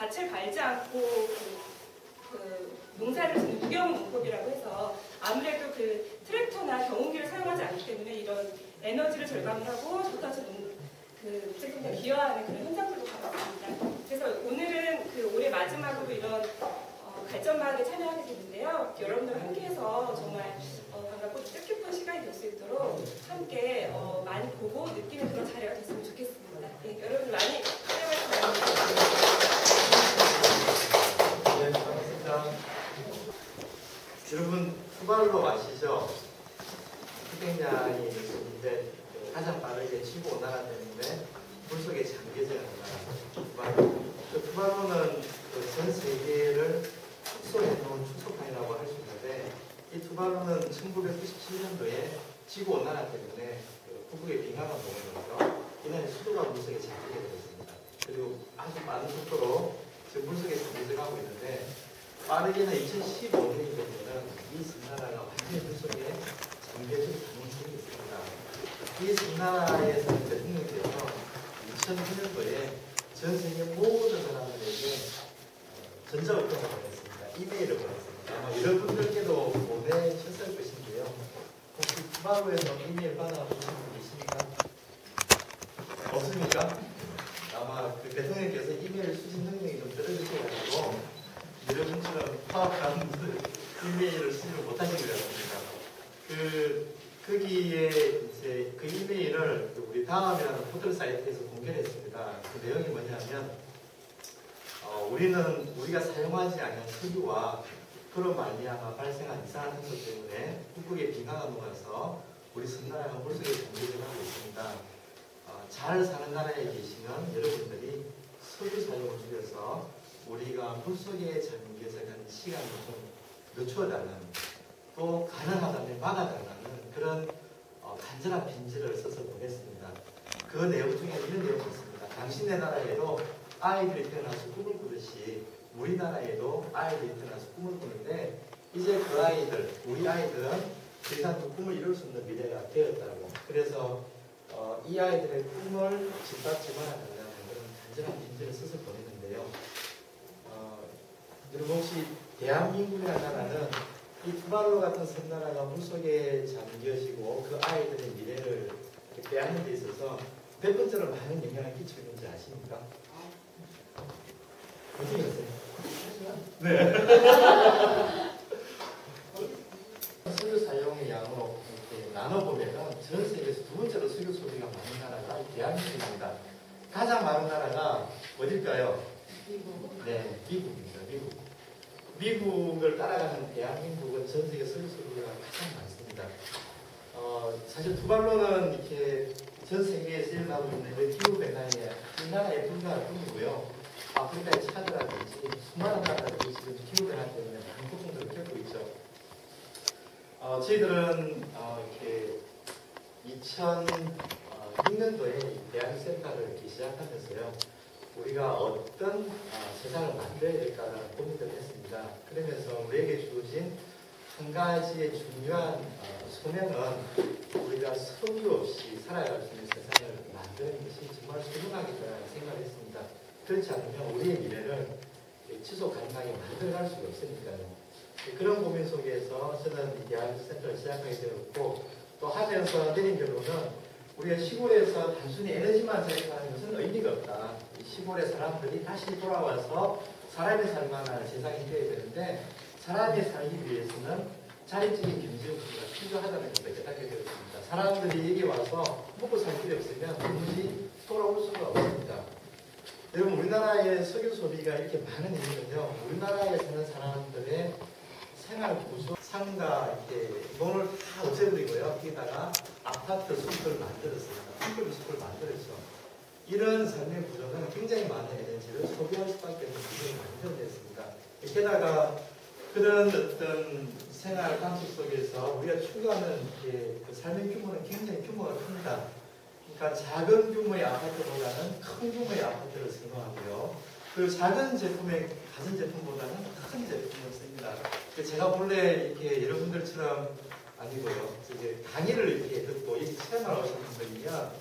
밭을 밟지 않고 농사를 짓는 무경 농법이라고 해서 아무래도 그 트랙터나 경운기를 사용하지 않기 때문에 이런 에너지를 절감하고 포타시 무책임에 기여하는 그런 현상들도 가봤습니다. 그래서 오늘은 그 올해 마지막으로 이런 발전마을에 참여하게 됐는데요. 여러분들 함께해서 정말 반갑고 뜻깊은 시간이 될 수 있도록 함께 많이 보고 느끼는 그런 자리가 됐으면 좋겠습니다. 네, 여러분 많이 사랑해 바랍니다. 네, 반갑습니다. 여러분 투발로 아시죠? 희생양이 있는데 가장 빠르게 치고 온나라 때문에 물속에 잠겨져 있는 투발로. 그 투발로는 전 세계를 축소해놓은 축소판이라고 할 수 있는데 이 투발로는 1997년도에 지구 온난화 때문에 북극의 빙하가 녹으면서 이날 수도가 물속에 잠기게 되었습니다. 그리고 아주 빠른 속도로 지금 물속에 잠겨져 가고 있는데 빠르게는 2015년이 되면은 이 섬나라가 완전히 물속에 잠겨질 가능성이 있습니다. 이 섬나라에서는 대통령께서 2009년도에 전 세계 모든 사람들에게 전자우편을 보냈습니다. 이메일을 보냈습니다. 아마 여러분들께도 보내셨을 것인데요. 혹시 투바루에서 이메일 받아보신 분 계십니까? 없습니까? 아마 그 대통령께서 이메일 수신 능력이 좀 떨어지셔가지고 여러분처럼 파악한 이메일을 수신을 못하신 것 같습니다. 거기에 이제 그 이메일을 우리 다음이라는 포털 사이트에서 공개를 했습니다. 그 내용이 뭐냐면 우리가 사용하지 않은 석유와 그로 말미암아 발생한 이상한 현상 때문에 북극의 빙하가 녹아서 우리 섬나라가 물속에 잠겨져 가고 있습니다. 잘 사는 나라에 계시는 여러분들이 석유 사용을 줄여서 우리가 물속에 잠겨져 가는 시간을 좀 늦춰달라는, 또 가능하다면 막아달라는 그런 간절한 편지를 써서 보냈습니다. 그 내용 중에 이런 내용이 있습니다. 당신의 나라에도 아이들이 태어나서 꿈을 꾸듯이 우리나라에도 아이들이 태어나서 꿈을 꾸는데 이제 그 아이들, 우리 아이들은 더 이상 그 꿈을 이룰 수 없는 미래가 되었다고. 그래서 이 아이들의 꿈을 짓밟지 말아달라는 그런 간절한 편지를 써서 보냈는데요. 여러분 혹시 대한민국이라는 나라는 이 투발로 같은 섬나라가 물속에 잠겨지고 그 아이들의 미래를 빼앗는 데 있어서 몇 번째로 많은 영향을 끼치고 있는지 아십니까? 어떻게 아세요? 네. 석유 사용의 양으로 이렇게 나눠보면 전 세계에서 두 번째로 석유 소비가 많은 나라가 대한민국입니다. 가장 많은 나라가 어딜까요? 미국. 네, 미국입니다. 미국을 따라가는 대한민국은 전 세계 석유 소비가 가장 많습니다. 사실 투발로는 이렇게 전 세계에서 일어나고 있는 기후 변화에 이 나라의 불과할 뿐이고요. 아프리카의 차드라든지 수많은 나라들이 지금 기후 변화 때문에 많은 고통들을 겪고 있죠. 저희들은 이렇게 2006년도에 대한센터를 이렇게 시작하면서요. 우리가 어떤 세상을 만들어야 될까라는 고민을 했습니다. 그러면서 우리에게 주어진 한 가지의 중요한 소명은 우리가 석유 없이 살아갈 수 있는 세상을 만드는 것이 정말 소중하겠다는 생각을 했습니다. 그렇지 않으면 우리의 미래를 지속 가능하게 만들어갈 수가 없으니까요. 그런 고민 속에서 저는 대한센터를 시작하게 되었고, 또 하면서 내린 결론은 우리가 시골에서 단순히 에너지만 생각하는 것은 의미가 없다. 시골의 사람들이 다시 돌아와서 사람이 살만한 세상이 되어야 되는데, 사람이 살기 위해서는 자립적인 경제구조가 필요하다는 것을 깨닫게 되었습니다. 사람들이 여기 와서 먹고 살 길이 없으면 도무지 돌아올 수가 없습니다. 여러분, 우리나라의 석유 소비가 이렇게 많은 이유는요, 우리나라에 사는 사람들의 생활 구조, 상가, 이렇게 돈을 다 없애버리고요. 거기다가 아파트 숲을 만들었습니다. 콘크리트 숲을 만들었죠. 이런 삶의 구조는 굉장히 많은 에너지를 소비할 수밖에 없는 구조가 만들어졌습니다. 게다가 그런 어떤 생활 방식 속에서 우리가 추구하는 그 삶의 규모는 굉장히 규모가 큽니다. 그러니까 작은 규모의 아파트보다는 큰 규모의 아파트를 선호하고요. 그 작은 제품의 가전제품보다는 큰 제품을 씁니다. 제가 본래 이렇게 여러분들처럼 아니고요. 강의를 이렇게 듣고 여기 체험하러 오신 분들이면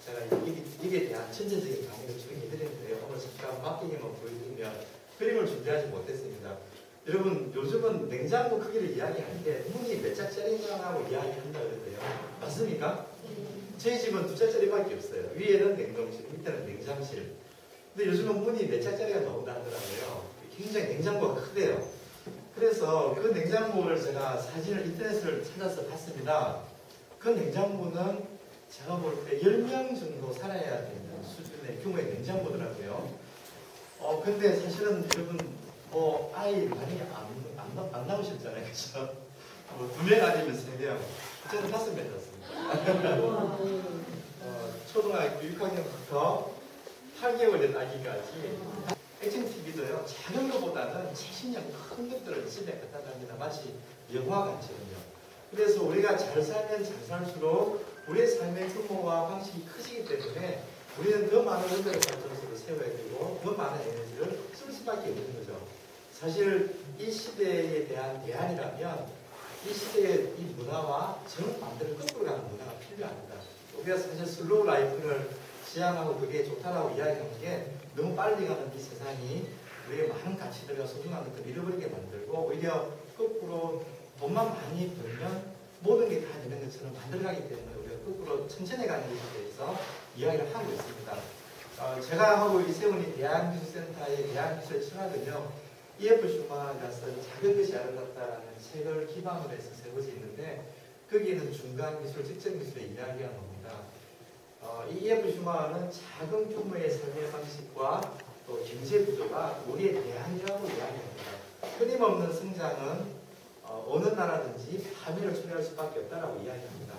제가 여기에 대한 전체적인 강의를 진행해드리는데요. 오늘 잠깐 맡기기만 보여드리면 준비하지 못했습니다. 여러분 요즘은 냉장고 크기를 이야기할 때 문이 몇 짝짜리냐고 이야기한다 그러세요. 맞습니까? 저희 집은 2짝짜리밖에 없어요. 위에는 냉동실, 밑에는 냉장실. 근데 요즘은 문이 4짝짜리가 나온다 하더라고요. 굉장히 냉장고가 크대요. 그래서 그 냉장고를 제가 사진을 인터넷을 찾아서 봤습니다. 그 냉장고는 제가 볼 때 10명 정도 살아야 되는 수준의 규모의 냉장고더라고요. 근데 사실은 여러분, 아이 많이 안 나오셨잖아요. 그죠? 2명 아니면 3명. 저는 5명 났습니다. 초등학교 6학년부터 8개월 된 아기까지. 액션 TV도요, 작은 것보다는 최신형 큰 것들을 집에 갖다 납니다. 마치 영화관처럼요. 그래서 우리가 잘 살면 잘 살수록 우리의 삶의 규모와 방식이 커지기 때문에 우리는 더 많은 문제를 발전소를 세워야 되고 더 많은 에너지를 쓸 수밖에 없는 거죠. 사실 이 시대에 대한 대안이라면 이 시대의 이 문화와 정반대로 거꾸로 가는 문화가 필요합니다. 우리가 사실 슬로우 라이프를 지향하고 그게 좋다라고 이야기하는 게 너무 빨리 가는 이 세상이 우리의 많은 가치들과 소중한 것들을 잃어버리게 만들고 오히려 거꾸로 돈만 많이 벌면 모든 게 다 되는 것처럼 만들어가기 때문에 우리가 거꾸로 천천히 가는 것에 대해서 이야기를 하고 있습니다. 제가 하고 이 세운이 대한기술센터의 대한기술 철학은요, E.F. 슈마가 쓴 작은 것이 아름답다라는 책을 기반으로 해서 세워져 있는데 거기에는 중간기술, 직전기술의 이야기가 나옵니다. 이 E.F. 슈마는 작은 규모의 삶의 방식과 또 경제 구조가 우리의 대안이라고 이야기합니다. 끊임없는 성장은 어느 나라든지 파멸을 초래할 수밖에 없다라고 이야기합니다.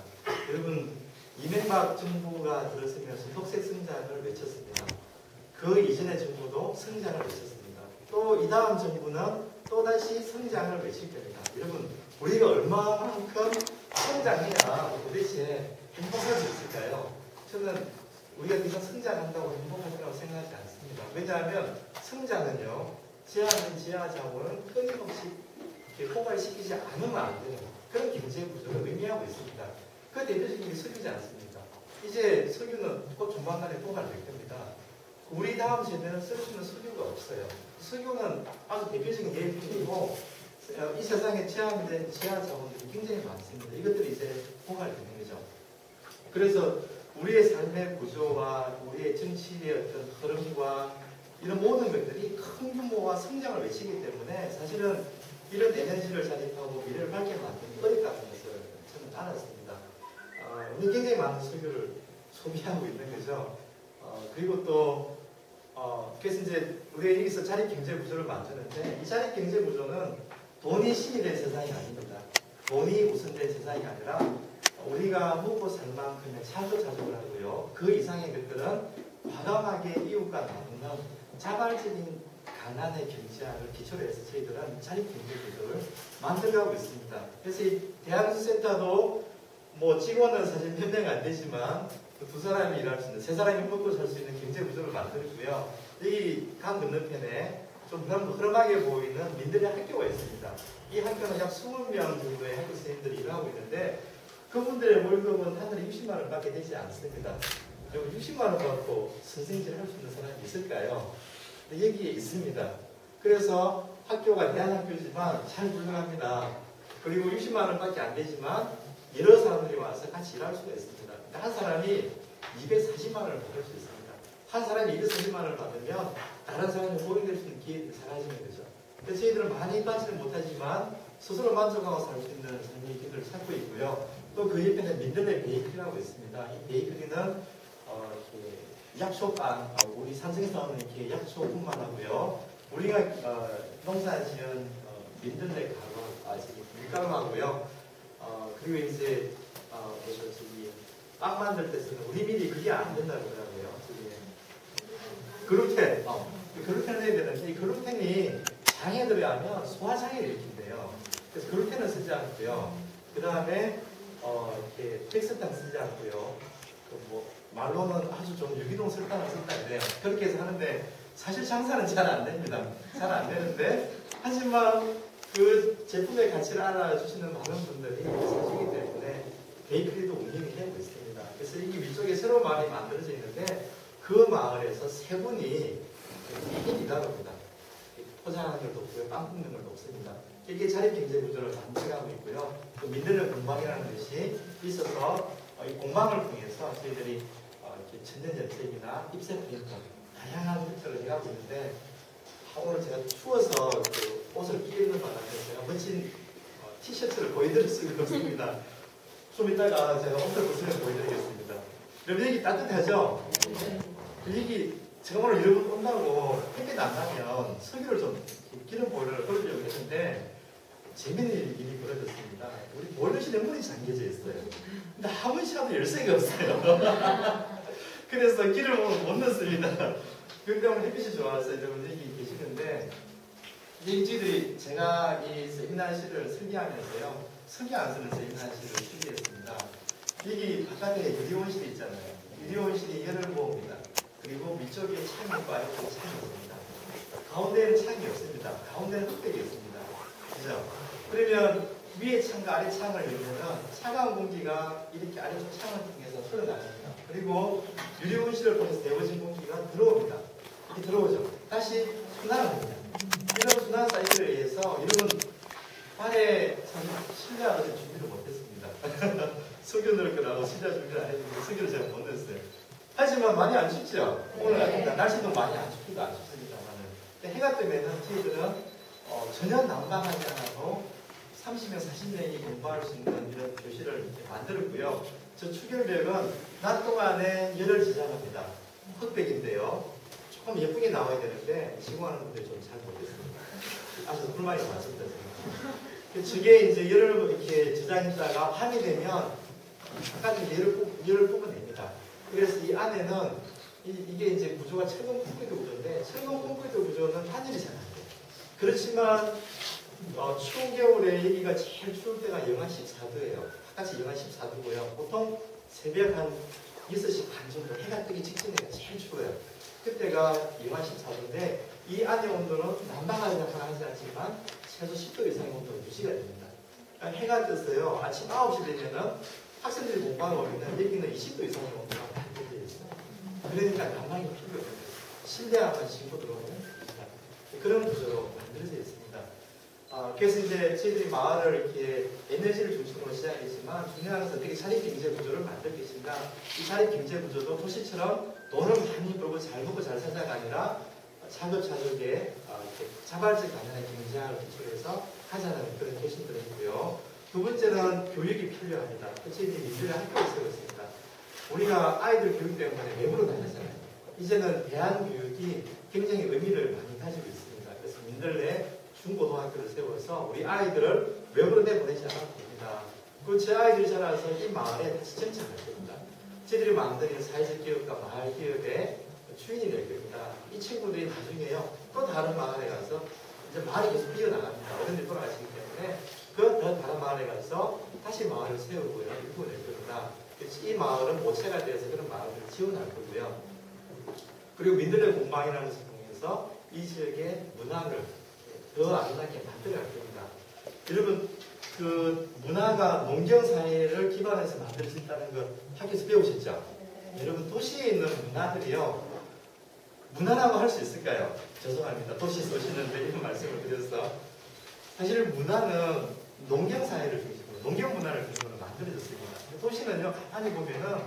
여러분, 이명박 정부가 들었으면서 녹색 성장을 외쳤습니다. 그 이전의 정부도 성장을 외쳤습니다. 또 이 다음 정부는 또다시 성장을 외칠 겁니다. 여러분, 우리가 얼마만큼 성장해야 도대체 행복할 수 있을까요? 저는 우리가 계속 성장한다고 행복하다고 생각하지 않습니다. 왜냐하면 성장은요, 제한된 지하 자원은 끊임없이 포괄시키지 않으면 안 되는 그런 경제 구조를 의미하고 있습니다. 그 대표적인 게 석유지 않습니까? 이제 석유는 곧 조만간에 포괄될 겁니다. 우리 다음 세대는 쓸 수 있는 석유가 없어요. 석유는 아주 대표적인 예품이고 이 세상에 제한된 지하 자원들이 굉장히 많습니다. 이것들이 이제 포괄되는 거죠. 그래서 우리의 삶의 구조와 우리의 정치의 어떤 흐름과 이런 모든 것들이 큰 규모와 성장을 외치기 때문에 사실은 이런 에너지를 자립하고 미래를 밝게 만드는 게 어렵다는 것을 저는 알았습니다. 우리 굉장히 많은 석유를 소비하고 있는 거죠. 그리고 또 그래서 이제 우리가 여기서 자립경제 구조를 만드는데 이 자립경제 구조는 돈이 신이 된 세상이 아닙니다. 돈이 우선된 세상이 아니라 우리가 먹고 살 만큼의 차조자족을 하고요. 그 이상의 것들은 과감하게 이웃과 나누는 자발적인 가난의 경제학을 기초로 해서 저희들은 자립경제 구조를 만들어가고 있습니다. 그래서 이 대한기술센터도 뭐 직원은 사실 몇 명 안 되지만 두 사람이 일할 수 있는, 세 사람이 먹고 살 수 있는 경제 구조를 만들고요. 여기 강 건너편에 좀 흐름하게 보이는 민들레 학교가 있습니다. 이 학교는 약 20명 정도의 학교 선생님들이 일하고 있는데 그분들의 월급은 한 달에 60만 원밖에 되지 않습니다. 여러분 60만 원 받고 선생님질 할 수 있는 사람이 있을까요? 여기에 있습니다. 그래서 학교가 대한학교지만 잘 훌륭합니다. 그리고 60만 원밖에 안 되지만 여러 사람들이 와서 같이 일할 수가 있습니다. 한 사람이 240만 원을 받을 수 있습니다. 한 사람이 240만 원을 받으면 다른 사람이 보이될 수 있는 기회들이 사라지는 거죠. 그래서 저희들은 많이 받지는 못하지만 스스로 만족하고 살 수 있는 삶의 길을 찾고 있고요. 또 그 옆에는 민들레 베이커리라고 있습니다. 이 베이커리는 약초빵, 우리 산성에서 나오는 이렇게 약초뿐만 하고요. 우리가 농사지은 민들레 가루, 밀가루하고요. 그리고 이제 저기 빵 만들 때 쓰는 우리 밀이 그게 안 된다고 그러더라고요. 글루텐, 글루텐을 해야 되는데 이 글루텐이 장에 들어가면 소화장애를 일으킨대요. 그래서 글루텐을 쓰지 않고요. 그 다음에 이렇게 텍스탄 쓰지 않고요. 말로는 아주 좀 유기농 설탕을 쓴다 그래요. 그렇게 해서 하는데 사실 장사는 잘 안 됩니다. 잘 안 되는데 하지만 그 제품의 가치를 알아주시는 많은 분들이 사주기 때문에 베이커리도 운영이 되고 있습니다. 그래서 이 위쪽에 새로운 마을이 만들어져 있는데 그 마을에서 세 분이 매일 일하러 옵니다. 포장하는 걸 높고요. 빵 굽는 걸 높습니다. 이게 자립경제구조를 만들어가고 있고요. 또 민들레 공방이라는 것이 있어서 이 공방을 통해서 저희들이 이렇게 천연염색이나 입새 프린터 다양한 형태를 해가고 있는데 오늘 제가 추워서 그 옷을 끼는 바람에 제가 멋진 티셔츠를 보여드릴 수가 없습니다. 좀 이따가 제가 옷을 벗으면 보여드리겠습니다. 여러분 여기 따뜻하죠? 여기 제가 오늘 여러분 온다고 햇빛 안 나면 석유를 좀 기름 보일러를 걸으려고 했는데 재밌는 일이 벌어졌습니다. 우리 보일러실에 문이 잠겨져 있어요. 근데 아무리 찾아도 열쇠가 없어요. 그래서 기름을 못 넣습니다. 그런데 오늘 햇빛이 좋아서 여러분 여기 계시는데 이 저희들이 제가 이 세미나실을 설계하면서요. 설계 안 쓰는 세미나실을 설계했습니다. 여기 바깥에 유리온실이 있잖아요. 유리온실이 열을 모읍니다. 그리고 위쪽에 창이 있고 아래쪽에 창이 있습니다. 가운데에는 창이 없습니다. 가운데는 흑백이 있습니다. 그죠? 그러면 위에 창과 아래 창을 열면 차가운 공기가 이렇게 아래쪽 창을 통해서 흘러나갑니다. 그리고 유리온실을 통해서 데워진 공기가 들어옵니다. 이렇게 들어오죠. 다시 순환을 합니다. 이런 순환 사이클에 의해서 여러분 발에 참 실내화를 준비를 못했습니다. 석유 넣을 거라고 실내 준비를 안 했는데 석유를 제가 못 넣었어요. 하지만 많이 안 춥죠? 오늘 같은 날 날씨도 많이 안 춥기도 안 춥습니다만은. 해가 뜨면은 저희들은 전혀 난방하지 않아도 30명, 40명이 공부할 수 있는 이런 교실을 이렇게 만들었고요. 저 추결벽은 낮 동안에 열을 지장합니다. 흑백인데요. 조금 예쁘게 나와야 되는데 시공하는 분들이 좀 잘 모르겠습니다. 아주 불만이 많습니다. 저게 이제 열을 이렇게 저장했다가 밤이 되면 바깥에 열을 뽑아냅니다. 그래서 이 안에는 이게 이제 구조가 철근 콘크리트 구조인데 철근 콘크리트 구조는 하늘이 잘 안 돼요. 그렇지만 추운 겨울에 여기가 제일 추울 때가 영하 14도예요. 바깥이 영하 14도고요. 보통 새벽 한 6시 반 정도 해가 뜨기 직전에 제일 추워요. 그때가 영하 14도인데 이 안의 온도는 난방하지 않지만 최소 10도 이상의 온도가 유지가 됩니다. 그러니까 해가 뜨서요. 아침 9시 되면은 학생들이 공부하고 오면 여기는 20도 이상의 온도가 만들어져 있어요. 그러니까 난방이 필요 없어요. 실내화만 신고 들어오면 됩니다. 그런 구조로 만들어져 있습니다. 그래서 이제 저희들이 마을을 이렇게 에너지를 중심으로 시작했지만 중요한 것은 어떻게 자립경제 구조를 만들 것인가. 이 자립경제 구조도 도시처럼 돈을 많이 벌고 잘 먹고 잘 살자가 아니라 차곡차곡에 자발적 가난의 경제학을 기초해서 하자는 그런 개심들이 있고요. 두 번째는 교육이 필요합니다. 저희들이 민주주의 학교를 세웠습니다. 우리가 아이들 교육 때문에 외부로 다녔잖아요. 이제는 대안교육이 굉장히 의미를 많이 가지고 있습니다. 그래서 민들레 중고등학교를 세워서 우리 아이들을 외부로 내보내지 않아도 됩니다. 그리고 제 아이들이 자라서 이 마을에 다시 정착할 겁니다. 저희들이 만드는 사회적 기업과 마을 기업의 주인이 될 겁니다. 이 친구들이 나중에요 또 다른 마을에 가서 이제 마을이 계속 이어나갑니다. 어른들이 돌아가시기 때문에 그 더 다른 마을에 가서 다시 마을을 세우고요 일구어 낼 겁니다. 이 마을은 모체가 되어서 그런 마을을 지원할 거고요. 그리고 민들레 공방이라는 것을 통해서 이 지역의 문화를 더 아름답게 만들어갈 겁니다. 여러분, 그 문화가 농경사회를 기반해서 만들 수 있다는 거 학교에서 배우셨죠? 여러분, 도시에 있는 문화들이요, 문화라고 할 수 있을까요? 죄송합니다. 도시에서 오시는데 이런 말씀을 드려서. 사실 문화는 농경사회를 중심으로, 농경문화를 중심으로 만들어졌습니다. 도시는요, 가만히 보면은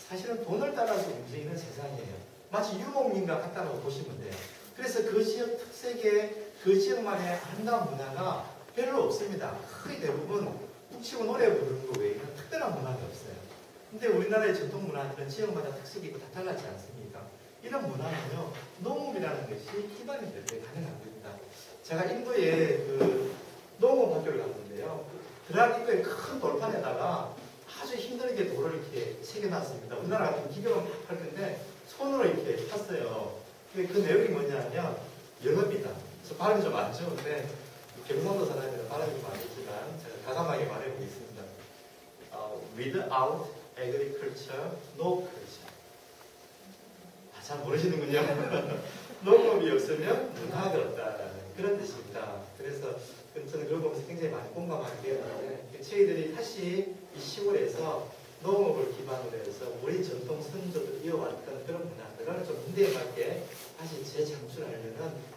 사실은 돈을 따라서 움직이는 세상이에요. 마치 유목민과 같다고 보시면 돼요. 그래서 그 지역 특색의 그 지역만의 아름다운 문화가 별로 없습니다. 거의 대부분 북치고 노래 부르는 거 외에는 특별한 문화가 없어요. 근데 우리나라의 전통 문화들은 지역마다 특색이 있고 다 달라지 않습니까? 이런 문화는요, 농업이라는 것이 기반이 될 때 가능한 겁니다. 제가 인도에 그 농업학교를 갔는데요. 드락 인도의 큰 돌판에다가 아주 힘들게 돌을 이렇게 새겨놨습니다. 우리나라 같은 기계로 막 할 텐데 손으로 이렇게 팠어요. 그 내용이 뭐냐면 영어입니다. 그래서 발음이 좀 안 좋은데 경상도 사람들은 발음이 좀 안 좋지만 제가 과감하게 말해보겠습니다. Without agriculture, no culture. 잘 모르시는군요. 농업이 없으면 문화가 없다라는 그런 뜻입니다. 그래서 저는 그걸 보면서 굉장히 많이 공감하게 되었는데 저희들이 다시 이 시골에서 농업을 기반으로 해서 우리 전통 선조들 이어왔던 그런 문화들을 좀 현대에 맞게 다시 재창출하려는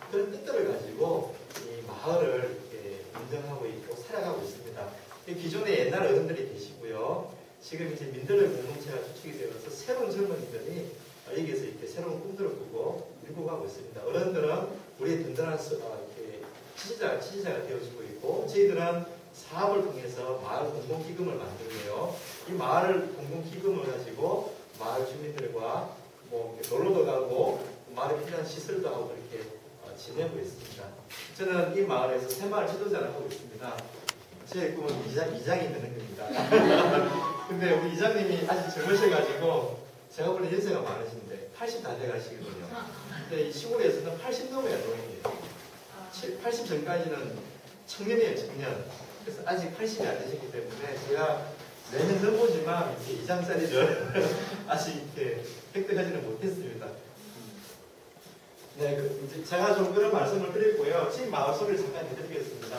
그런 뜻들을 가지고 이 마을을 이렇게 운영하고 있고 살아가고 있습니다. 기존에 옛날 어른들이 계시고요. 지금 이제 민들레 공동체가 주축이 되어서 새로운 젊은이들이 여기에서 이렇게 새로운 꿈들을 꾸고 밀고 가고 있습니다. 어른들은 우리의 든든한 이렇게 지지자가 되어주고 있고, 저희들은 사업을 통해서 마을 공동기금을 만들고요. 이 마을 공동기금을 가지고 마을 주민들과 뭐 놀러도 가고 마을에 필요한 시설도 하고 그렇게 지내고 있습니다. 저는 이 마을에서 새마을 지도자를 하고 있습니다. 제 꿈은 이장이 되는 겁니다. 근데 우리 이장님이 아직 젊으셔가지고 제가 보는 연세가 많으신데 80 다 돼가시거든요. 근데 이 시골에서는 80 넘어야 노인이에요. 80 전까지는 청년이에요, 청년. 그래서 아직 80이 안 되셨기 때문에 제가 내년 넘어지만 이렇게 이장 자리를 아직 이렇게 획득하지는 못했습니다. 네, 이제 제가 좀 그런 말씀을 드렸고요. 지금 마을 소리를 잠깐 해드리겠습니다.